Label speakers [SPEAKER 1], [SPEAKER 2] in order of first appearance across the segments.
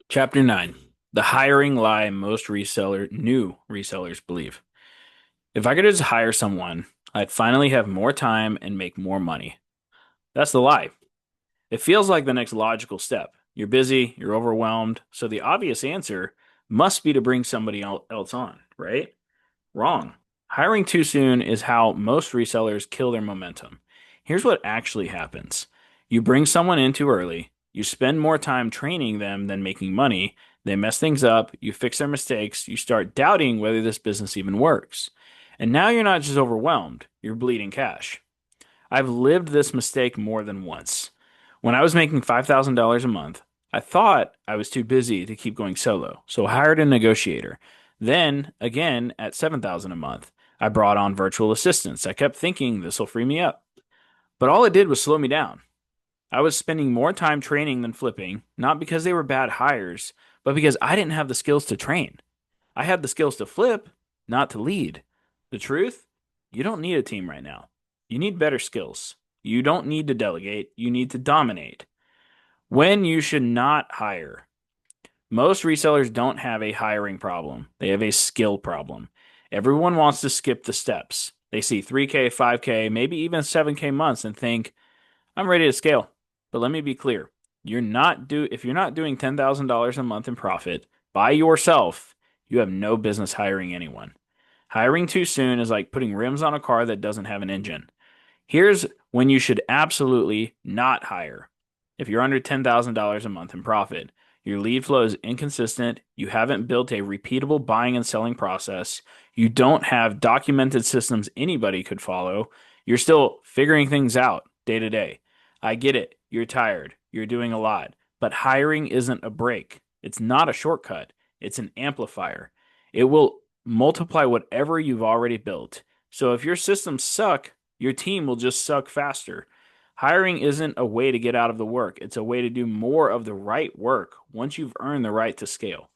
[SPEAKER 1] Chapter 9. The hiring lie most new resellers believe. If I could just hire someone, I'd finally have more time and make more money. That's the lie. It feels like the next logical step. You're busy, you're overwhelmed, so the obvious answer must be to bring somebody else on, right? Wrong. Hiring too soon is how most resellers kill their momentum. Here's what actually happens. You bring someone in too early, you spend more time training them than making money, they mess things up, you fix their mistakes, you start doubting whether this business even works. And now you're not just overwhelmed, you're bleeding cash. I've lived this mistake more than once. When I was making $5,000 a month, I thought I was too busy to keep going solo, so I hired a negotiator. Then, again, at 7,000 a month, I brought on virtual assistants. I kept thinking this will free me up. But all it did was slow me down. I was spending more time training than flipping, not because they were bad hires, but because I didn't have the skills to train. I had the skills to flip, not to lead. The truth? You don't need a team right now. You need better skills. You don't need to delegate, you need to dominate. When you should not hire. Most resellers don't have a hiring problem, they have a skill problem. Everyone wants to skip the steps. They see 3K, 5K, maybe even 7K months and think, I'm ready to scale. But let me be clear. If you're not doing $10,000 a month in profit by yourself, you have no business hiring anyone. Hiring too soon is like putting rims on a car that doesn't have an engine. Here's when you should absolutely not hire. If you're under $10,000 a month in profit, your lead flow is inconsistent, you haven't built a repeatable buying and selling process, you don't have documented systems anybody could follow, you're still figuring things out day to day. I get it. You're tired. You're doing a lot. But hiring isn't a break. It's not a shortcut. It's an amplifier. It will multiply whatever you've already built. So if your systems suck, your team will just suck faster. Hiring isn't a way to get out of the work. It's a way to do more of the right work once you've earned the right to scale.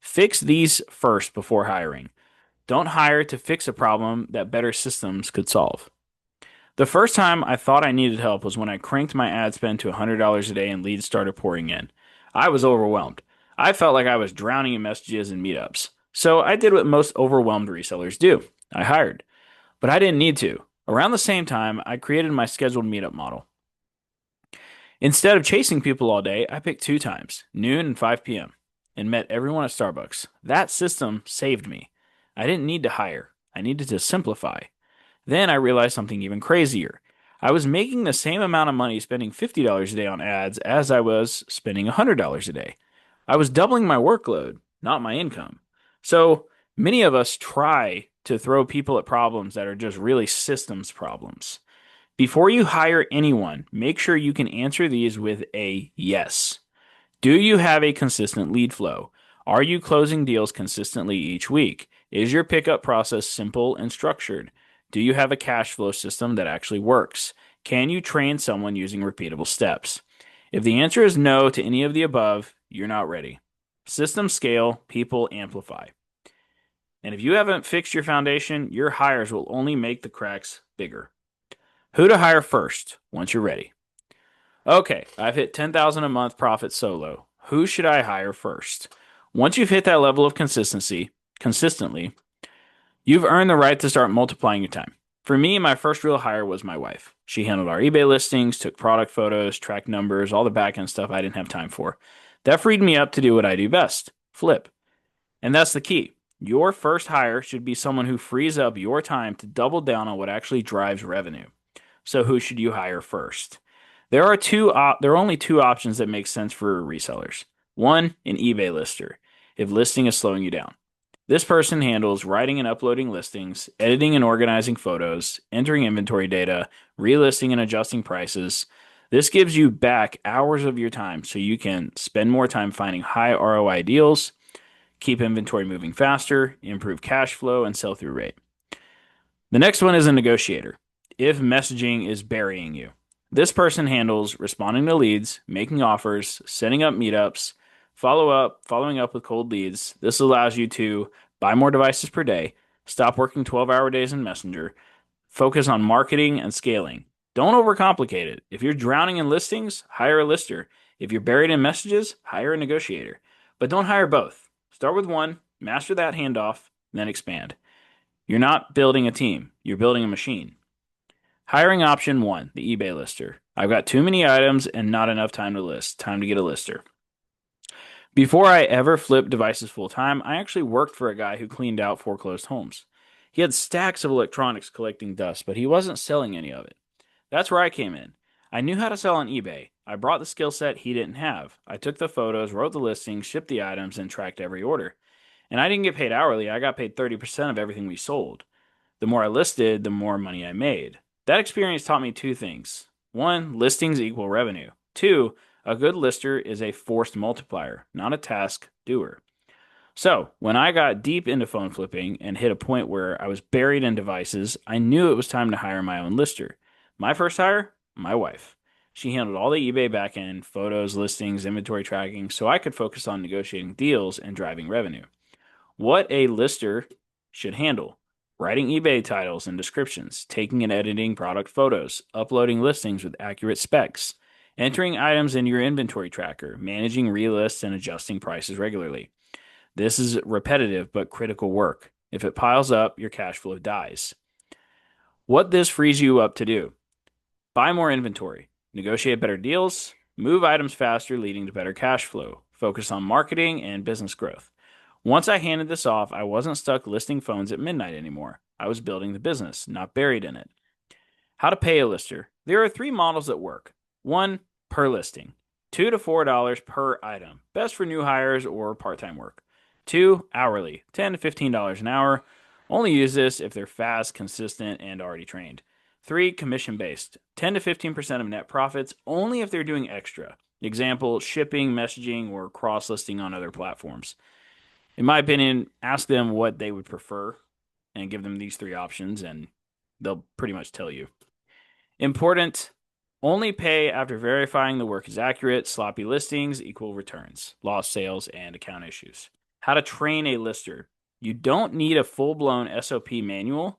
[SPEAKER 1] Fix these first before hiring. Don't hire to fix a problem that better systems could solve. The first time I thought I needed help was when I cranked my ad spend to $100 a day and leads started pouring in. I was overwhelmed. I felt like I was drowning in messages and meetups. So I did what most overwhelmed resellers do. I hired. But I didn't need to. Around the same time, I created my scheduled meetup model. Instead of chasing people all day, I picked two times, noon and 5 p.m., and met everyone at Starbucks. That system saved me. I didn't need to hire. I needed to simplify. Then I realized something even crazier. I was making the same amount of money spending $50 a day on ads as I was spending $100 a day. I was doubling my workload, not my income. So many of us try to throw people at problems that are just really systems problems. Before you hire anyone, make sure you can answer these with a yes. Do you have a consistent lead flow? Are you closing deals consistently each week? Is your pickup process simple and structured? Do you have a cash flow system that actually works? Can you train someone using repeatable steps? If the answer is no to any of the above, you're not ready. Systems scale, people amplify. And if you haven't fixed your foundation, your hires will only make the cracks bigger. Who to hire first once you're ready. Okay, I've hit 10,000 a month profit solo. Who should I hire first? Once you've hit that level of consistently, you've earned the right to start multiplying your time. For me, my first real hire was my wife. She handled our eBay listings, took product photos, tracked numbers, all the back end stuff I didn't have time for. That freed me up to do what I do best, flip. And that's the key. Your first hire should be someone who frees up your time to double down on what actually drives revenue. So who should you hire first? There are only two options that make sense for resellers. One, an eBay lister, if listing is slowing you down. This person handles writing and uploading listings, editing and organizing photos, entering inventory data, relisting and adjusting prices. This gives you back hours of your time so you can spend more time finding high ROI deals, keep inventory moving faster, improve cash flow, and sell through rate. The next one is a negotiator, if messaging is burying you. This person handles responding to leads, making offers, setting up meetups, following up with cold leads. This allows you to buy more devices per day, stop working 12-hour days in Messenger, focus on marketing and scaling. Don't overcomplicate it. If you're drowning in listings, hire a lister. If you're buried in messages, hire a negotiator. But don't hire both. Start with one, master that handoff, then expand. You're not building a team, you're building a machine. Hiring option one, the eBay lister. I've got too many items and not enough time to list. Time to get a lister. Before I ever flipped devices full time, I actually worked for a guy who cleaned out foreclosed homes. He had stacks of electronics collecting dust, but he wasn't selling any of it. That's where I came in. I knew how to sell on eBay. I brought the skill set he didn't have. I took the photos, wrote the listings, shipped the items, and tracked every order. And I didn't get paid hourly, I got paid 30% of everything we sold. The more I listed, the more money I made. That experience taught me two things. One, listings equal revenue. Two, a good lister is a forced multiplier, not a task doer. So, when I got deep into phone flipping and hit a point where I was buried in devices, I knew it was time to hire my own lister. My first hire? My wife. She handled all the eBay backend, photos, listings, inventory tracking, so I could focus on negotiating deals and driving revenue. What a lister should handle: writing eBay titles and descriptions, taking and editing product photos, uploading listings with accurate specs, entering items into your inventory tracker, managing relists, and adjusting prices regularly. This is repetitive but critical work. If it piles up, your cash flow dies. What this frees you up to do: buy more inventory, negotiate better deals, move items faster, leading to better cash flow, focus on marketing and business growth. Once I handed this off, I wasn't stuck listing phones at midnight anymore. I was building the business, not buried in it. How to pay a lister. There are three models that work. One, per listing. $2 to $4 per item. Best for new hires or part-time work. Two, hourly. $10 to $15 an hour. Only use this if they're fast, consistent, and already trained. Three, commission-based. 10 to 15% of net profits, only if they're doing extra. Example, shipping, messaging, or cross-listing on other platforms. In my opinion, ask them what they would prefer and give them these three options, and they'll pretty much tell you. Important: only pay after verifying the work is accurate. Sloppy listings equal returns, lost sales, and account issues. How to train a lister. You don't need a full-blown SOP manual.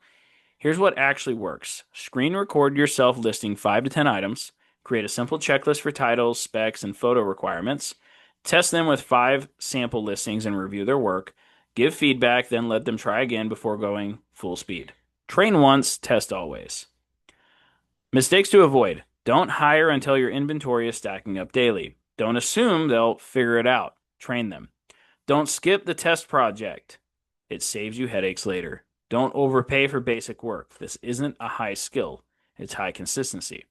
[SPEAKER 1] Here's what actually works. Screen record yourself listing 5 to 10 items. Create a simple checklist for titles, specs, and photo requirements. Test them with 5 sample listings and review their work. Give feedback, then let them try again before going full speed. Train once, test always. Mistakes to avoid. Don't hire until your inventory is stacking up daily. Don't assume they'll figure it out. Train them. Don't skip the test project. It saves you headaches later. Don't overpay for basic work. This isn't a high skill, it's high consistency.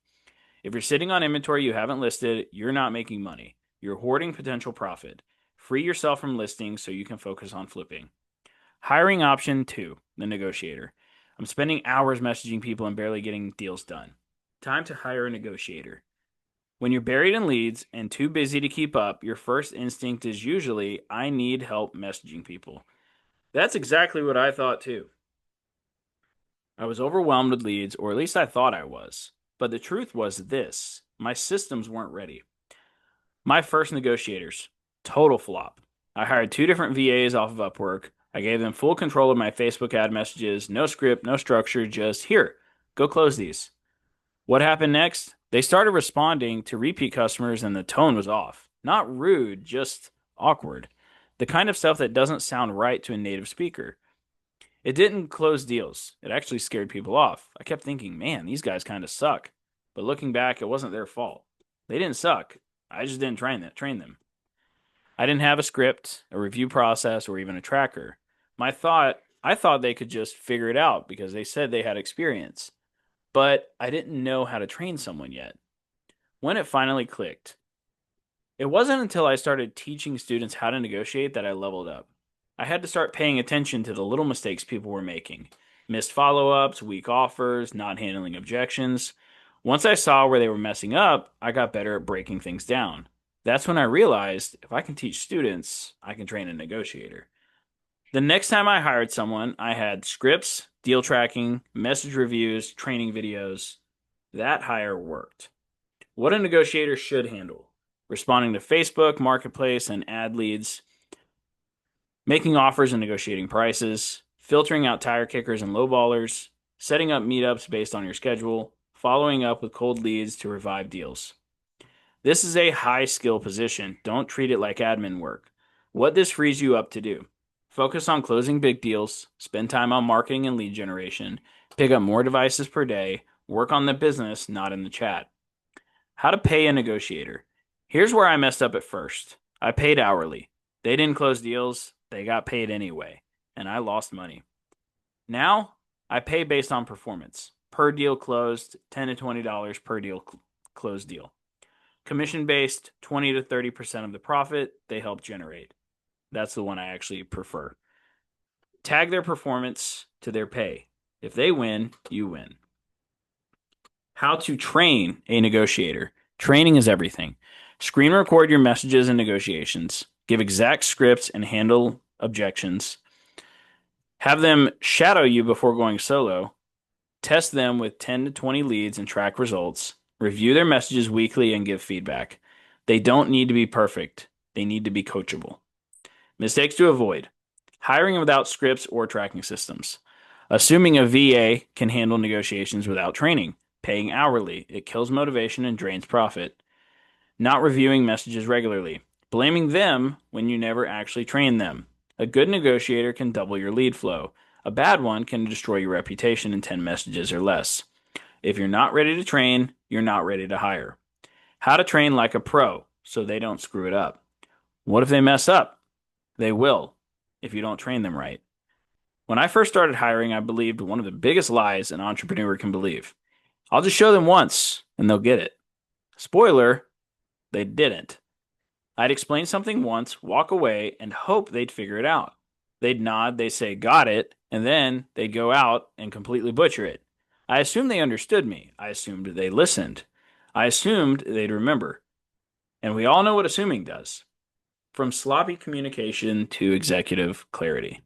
[SPEAKER 1] If you're sitting on inventory you haven't listed, you're not making money. You're hoarding potential profit. Free yourself from listings so you can focus on flipping. Hiring option two, the negotiator. I'm spending hours messaging people and barely getting deals done. Time to hire a negotiator. When you're buried in leads and too busy to keep up, your first instinct is usually, I need help messaging people. That's exactly what I thought too. I was overwhelmed with leads, or at least I thought I was. But the truth was this: my systems weren't ready. My first negotiators, total flop. I hired 2 different VAs off of Upwork. I gave them full control of my Facebook ad messages, no script, no structure, just here, go close these. What happened next? They started responding to repeat customers and the tone was off. Not rude, just awkward. The kind of stuff that doesn't sound right to a native speaker. It didn't close deals. It actually scared people off. I kept thinking, man, these guys kind of suck. But looking back, it wasn't their fault. They didn't suck. I just didn't train them. I didn't have a script, a review process, or even a tracker. I thought they could just figure it out because they said they had experience. But I didn't know how to train someone yet. When it finally clicked, it wasn't until I started teaching students how to negotiate that I leveled up. I had to start paying attention to the little mistakes people were making: missed follow ups, weak offers, not handling objections. Once I saw where they were messing up, I got better at breaking things down. That's when I realized if I can teach students, I can train a negotiator. The next time I hired someone, I had scripts, deal tracking, message reviews, training videos. That hire worked. What a negotiator should handle: responding to Facebook, Marketplace, and ad leads, making offers and negotiating prices, filtering out tire kickers and lowballers, setting up meetups based on your schedule, following up with cold leads to revive deals. This is a high skill position. Don't treat it like admin work. What this frees you up to do. Focus on closing big deals, spend time on marketing and lead generation, pick up more devices per day, work on the business, not in the chat. How to pay a negotiator. Here's where I messed up at first. I paid hourly. They didn't close deals, they got paid anyway, and I lost money. Now, I pay based on performance. Per deal closed, $10 to $20 per deal closed deal. Commission based, 20 to 30% of the profit they help generate. That's the one I actually prefer. Tag their performance to their pay. If they win, you win. How to train a negotiator. Training is everything. Screen record your messages and negotiations. Give exact scripts and handle objections. Have them shadow you before going solo. Test them with 10 to 20 leads and track results. Review their messages weekly and give feedback. They don't need to be perfect. They need to be coachable. Mistakes to avoid. Hiring without scripts or tracking systems. Assuming a VA can handle negotiations without training. Paying hourly. It kills motivation and drains profit. Not reviewing messages regularly. Blaming them when you never actually train them. A good negotiator can double your lead flow. A bad one can destroy your reputation in 10 messages or less. If you're not ready to train, you're not ready to hire. How to train like a pro so they don't screw it up. What if they mess up? They will if you don't train them right. When I first started hiring, I believed one of the biggest lies an entrepreneur can believe. I'll just show them once and they'll get it. Spoiler, they didn't. I'd explain something once, walk away, and hope they'd figure it out. They'd nod, they'd say, got it, and then they'd go out and completely butcher it. I assumed they understood me. I assumed they listened. I assumed they'd remember. And we all know what assuming does. From sloppy communication to executive clarity.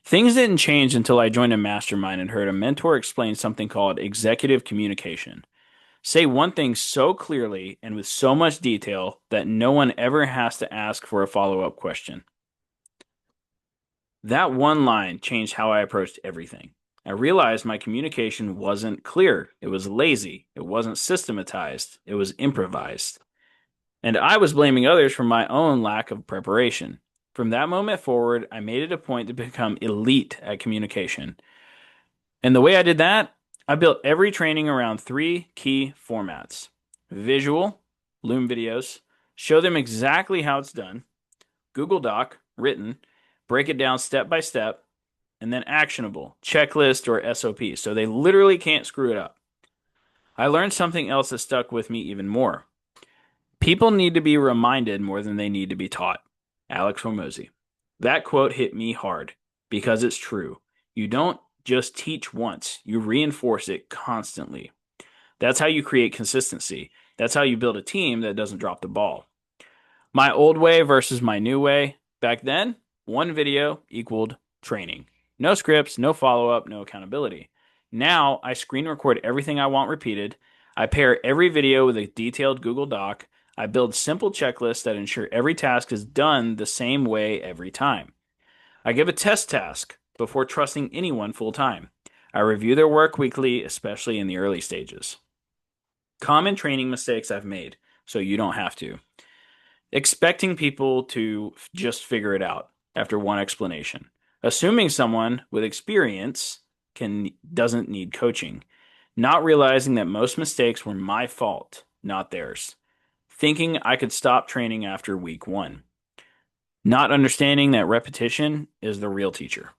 [SPEAKER 1] Things didn't change until I joined a mastermind and heard a mentor explain something called executive communication. Say one thing so clearly and with so much detail that no one ever has to ask for a follow-up question. That one line changed how I approached everything. I realized my communication wasn't clear. It was lazy. It wasn't systematized. It was improvised. And I was blaming others for my own lack of preparation. From that moment forward, I made it a point to become elite at communication. And the way I did that, I built every training around three key formats. Visual, Loom videos, show them exactly how it's done. Google Doc, written, break it down step by step. And then actionable, checklist or SOP, so they literally can't screw it up. I learned something else that stuck with me even more. People need to be reminded more than they need to be taught. Alex Hormozy. That quote hit me hard because it's true. You don't just teach once, you reinforce it constantly. That's how you create consistency. That's how you build a team that doesn't drop the ball. My old way versus my new way. Back then, one video equaled training. No scripts, no follow-up, no accountability. Now, I screen record everything I want repeated. I pair every video with a detailed Google Doc. I build simple checklists that ensure every task is done the same way every time. I give a test task before trusting anyone full time. I review their work weekly, especially in the early stages. Common training mistakes I've made, so you don't have to. Expecting people to just figure it out after one explanation. Assuming someone with experience doesn't need coaching. Not realizing that most mistakes were my fault, not theirs. Thinking I could stop training after week one. Not understanding that repetition is the real teacher.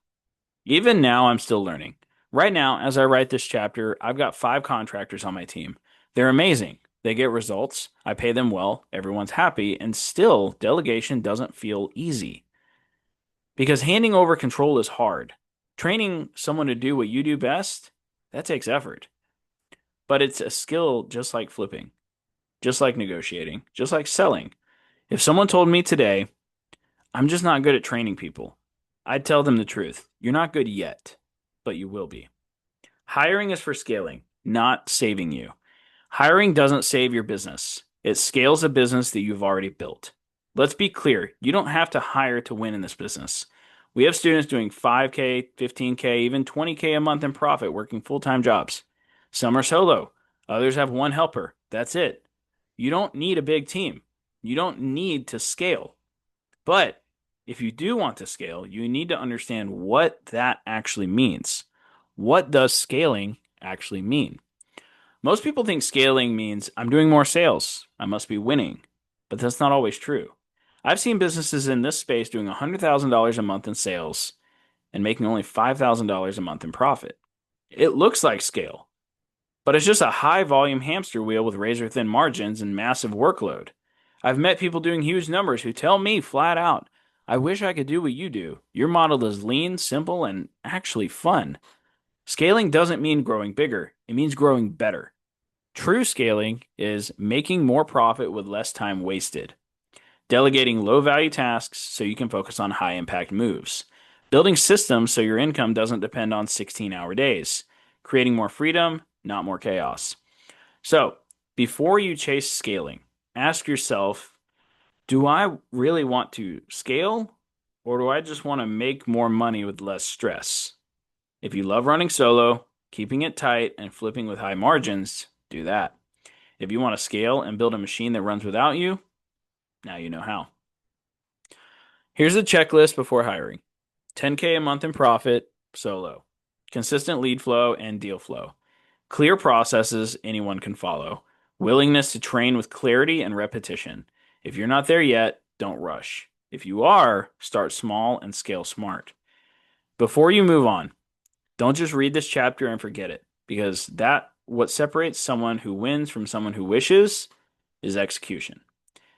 [SPEAKER 1] Even now, I'm still learning. Right now, as I write this chapter, I've got 5 contractors on my team. They're amazing. They get results. I pay them well. Everyone's happy. And still, delegation doesn't feel easy. Because handing over control is hard. Training someone to do what you do best, that takes effort. But it's a skill just like flipping, just like negotiating, just like selling. If someone told me today, I'm just not good at training people, I'd tell them the truth. You're not good yet, but you will be. Hiring is for scaling, not saving you. Hiring doesn't save your business. It scales a business that you've already built. Let's be clear, you don't have to hire to win in this business. We have students doing 5K, 15K, even 20K a month in profit working full-time jobs. Some are solo. Others have one helper. That's it. You don't need a big team. You don't need to scale. But If you do want to scale, you need to understand what that actually means. What does scaling actually mean? Most people think scaling means I'm doing more sales. I must be winning. But that's not always true. I've seen businesses in this space doing $100,000 a month in sales and making only $5,000 a month in profit. It looks like scale, but it's just a high volume hamster wheel with razor thin margins and massive workload. I've met people doing huge numbers who tell me flat out, I wish I could do what you do. Your model is lean, simple, and actually fun. Scaling doesn't mean growing bigger, it means growing better. True scaling is making more profit with less time wasted, delegating low value tasks so you can focus on high impact moves, building systems so your income doesn't depend on 16-hour days, creating more freedom, not more chaos. So, before you chase scaling, ask yourself, do I really want to scale or do I just want to make more money with less stress? If you love running solo, keeping it tight, and flipping with high margins, do that. If you want to scale and build a machine that runs without you, now you know how. Here's a checklist before hiring: 10K a month in profit, solo, consistent lead flow and deal flow, clear processes anyone can follow, willingness to train with clarity and repetition. If you're not there yet, don't rush. If you are, start small and scale smart. Before you move on, don't just read this chapter and forget it, because what separates someone who wins from someone who wishes is execution.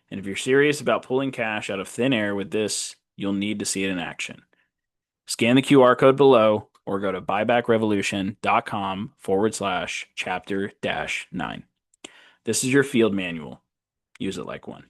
[SPEAKER 1] And if you're serious about pulling cash out of thin air with this, you'll need to see it in action. Scan the QR code below or go to buybackrevolution.com/chapter-9. This is your field manual. Use it like one.